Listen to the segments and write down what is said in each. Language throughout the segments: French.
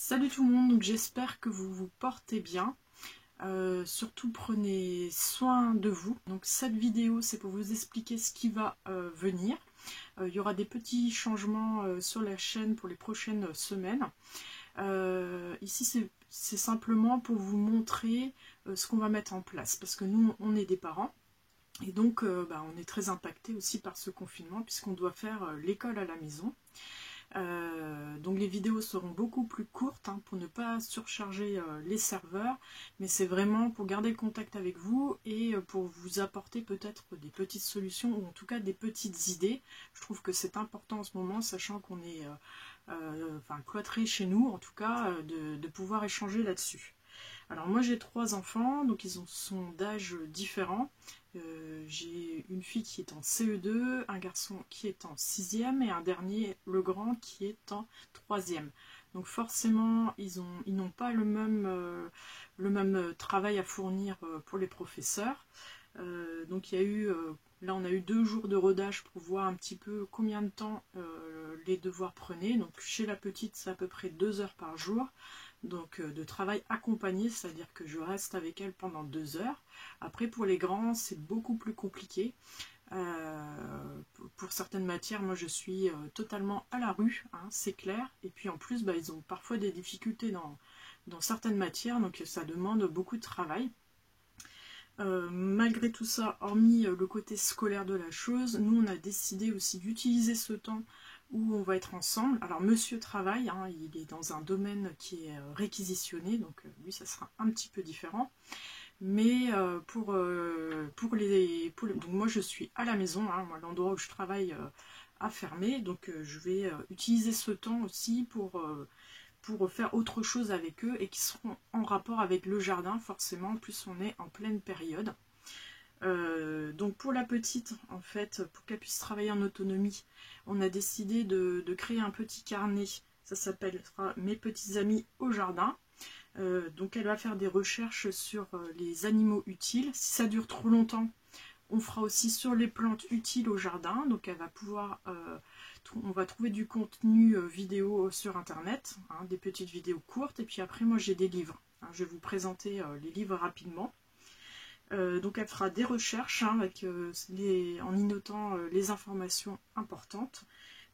Salut tout le monde, donc j'espère que vous vous portez bien. Surtout prenez soin de vous. Donc cette vidéo c'est pour vous expliquer ce qui va venir. Il y aura des petits changements sur la chaîne pour les prochaines semaines. Ici c'est simplement pour vous montrer ce qu'on va mettre en place. Parce que nous on est des parents. Et donc on est très impacté aussi par ce confinement puisqu'on doit faire l'école à la maison. Donc les vidéos seront beaucoup plus courtes pour ne pas surcharger les serveurs, mais c'est vraiment pour garder le contact avec vous et pour vous apporter peut-être des petites solutions ou en tout cas des petites idées. Je trouve que c'est important en ce moment, sachant qu'on est cloîtré chez nous, en tout cas, de pouvoir échanger là-dessus. Alors moi j'ai 3 enfants, donc ils sont d'âge différents. J'ai une fille qui est en CE2, un garçon qui est en 6e et un dernier, le grand, qui est en 3e. Donc forcément ils n'ont pas le même travail à fournir pour les professeurs. Donc il y a eu, là on a eu 2 jours de rodage pour voir un petit peu combien de temps les devoirs prenaient. Donc chez la petite c'est à peu près 2 heures par jour. Donc de travail accompagné, c'est-à-dire que je reste avec elle pendant 2 heures. Après pour les grands c'est beaucoup plus compliqué. Pour certaines matières, moi je suis totalement à la rue, c'est clair. Et puis en plus ils ont parfois des difficultés dans certaines matières, donc ça demande beaucoup de travail. Malgré tout ça, hormis le côté scolaire de la chose, nous on a décidé aussi d'utiliser ce temps où on va être ensemble. Alors monsieur travaille, il est dans un domaine qui est réquisitionné, donc lui ça sera un petit peu différent. Mais donc moi je suis à la maison, moi l'endroit où je travaille a fermé, donc je vais utiliser ce temps aussi pour faire autre chose avec eux et qui seront en rapport avec le jardin forcément, en plus on est en pleine période. Donc pour la petite, en fait, pour qu'elle puisse travailler en autonomie, on a décidé de créer un petit carnet, ça s'appellera Mes petits amis au jardin. Donc elle va faire des recherches sur les animaux utiles. Si ça dure trop longtemps, on fera aussi sur les plantes utiles au jardin. Donc elle va pouvoir, on va trouver du contenu vidéo sur internet, des petites vidéos courtes. Et puis après moi j'ai des livres. Je vais vous présenter les livres rapidement. Donc elle fera des recherches avec, en y notant les informations importantes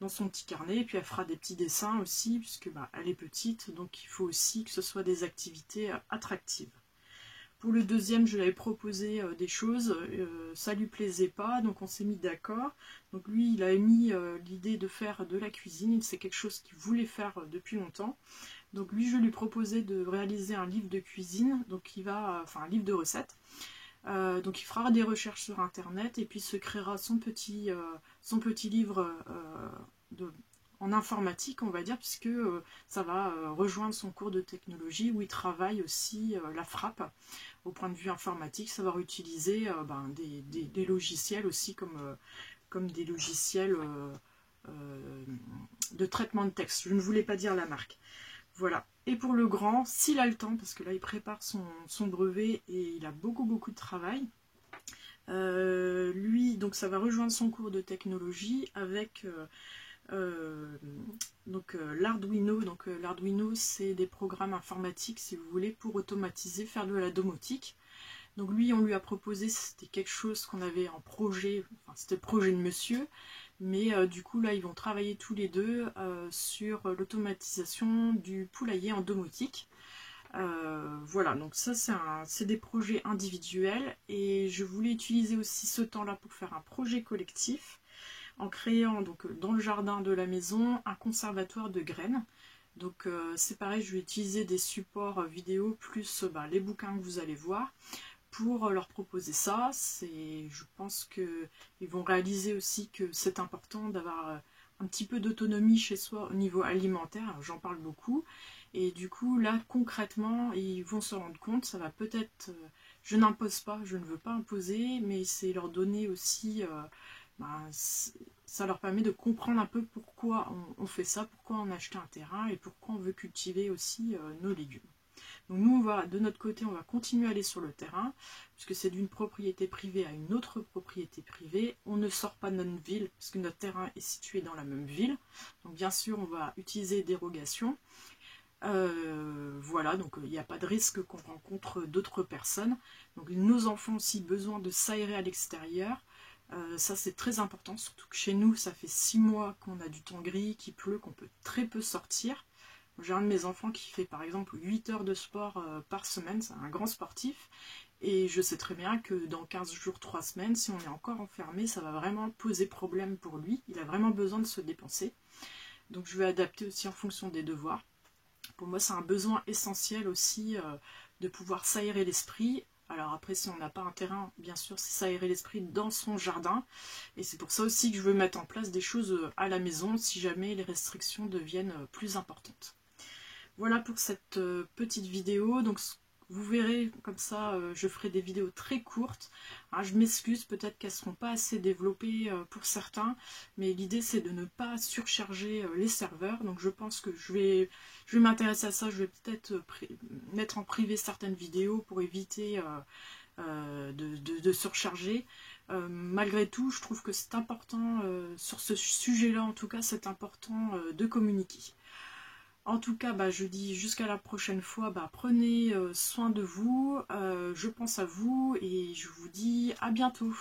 dans son petit carnet, et puis elle fera des petits dessins aussi, puisque elle est petite, donc il faut aussi que ce soit des activités attractives. Pour le deuxième, je lui avais proposé des choses, ça lui plaisait pas, donc on s'est mis d'accord. Donc lui, il a émis l'idée de faire de la cuisine, c'est quelque chose qu'il voulait faire depuis longtemps. Donc lui, je lui proposais de réaliser un livre de cuisine, donc un livre de recettes. Donc il fera des recherches sur internet et puis se créera son petit livre en informatique, on va dire, puisque ça va rejoindre son cours de technologie où il travaille aussi la frappe au point de vue informatique. Ça va utiliser des logiciels aussi comme des logiciels de traitement de texte. Je ne voulais pas dire la marque. Voilà. Et pour le grand, s'il a le temps, parce que là il prépare son brevet et il a beaucoup de travail, lui, donc ça va rejoindre son cours de technologie avec l'Arduino. Donc l'Arduino c'est des programmes informatiques si vous voulez pour automatiser, faire de la domotique. Donc lui on lui a proposé, c'était quelque chose qu'on avait en projet, c'était le projet de monsieur. Mais du coup là ils vont travailler tous les deux sur l'automatisation du poulailler en domotique. Voilà, donc ça c'est des projets individuels et je voulais utiliser aussi ce temps-là pour faire un projet collectif en créant donc dans le jardin de la maison un conservatoire de graines. Donc c'est pareil, je vais utiliser des supports vidéo plus les bouquins que vous allez voir pour leur proposer ça. Je pense qu'ils vont réaliser aussi que c'est important d'avoir un petit peu d'autonomie chez soi au niveau alimentaire, j'en parle beaucoup, et du coup là concrètement ils vont se rendre compte, ça va peut-être, je n'impose pas, je ne veux pas imposer, mais c'est leur donner aussi, ça leur permet de comprendre un peu pourquoi on fait ça, pourquoi on a acheté un terrain et pourquoi on veut cultiver aussi nos légumes. Donc nous, de notre côté, on va continuer à aller sur le terrain, puisque c'est d'une propriété privée à une autre propriété privée. On ne sort pas de notre ville, puisque notre terrain est situé dans la même ville. Donc bien sûr, on va utiliser dérogation. Voilà, donc il n'y a pas de risque qu'on rencontre d'autres personnes. Donc nos enfants ont aussi besoin de s'aérer à l'extérieur. Ça c'est très important, surtout que chez nous ça fait 6 mois qu'on a du temps gris, qu'il pleut, qu'on peut très peu sortir. J'ai un de mes enfants qui fait par exemple 8 heures de sport par semaine, c'est un grand sportif. Et je sais très bien que dans 15 jours, 3 semaines, si on est encore enfermé, ça va vraiment poser problème pour lui. Il a vraiment besoin de se dépenser. Donc je vais adapter aussi en fonction des devoirs. Pour moi, c'est un besoin essentiel aussi de pouvoir s'aérer l'esprit. Alors après, si on n'a pas un terrain, bien sûr, c'est s'aérer l'esprit dans son jardin. Et c'est pour ça aussi que je veux mettre en place des choses à la maison si jamais les restrictions deviennent plus importantes. Voilà pour cette petite vidéo. Donc vous verrez, comme ça, je ferai des vidéos très courtes. Hein, je m'excuse, peut-être qu'elles ne seront pas assez développées pour certains, mais l'idée c'est de ne pas surcharger les serveurs. Donc je pense que je vais m'intéresser à ça. Je vais peut-être mettre en privé certaines vidéos pour éviter de surcharger. Malgré tout, je trouve que c'est important, sur ce sujet-là en tout cas, c'est important de communiquer. En tout cas, je dis jusqu'à la prochaine fois, prenez soin de vous, je pense à vous et je vous dis à bientôt.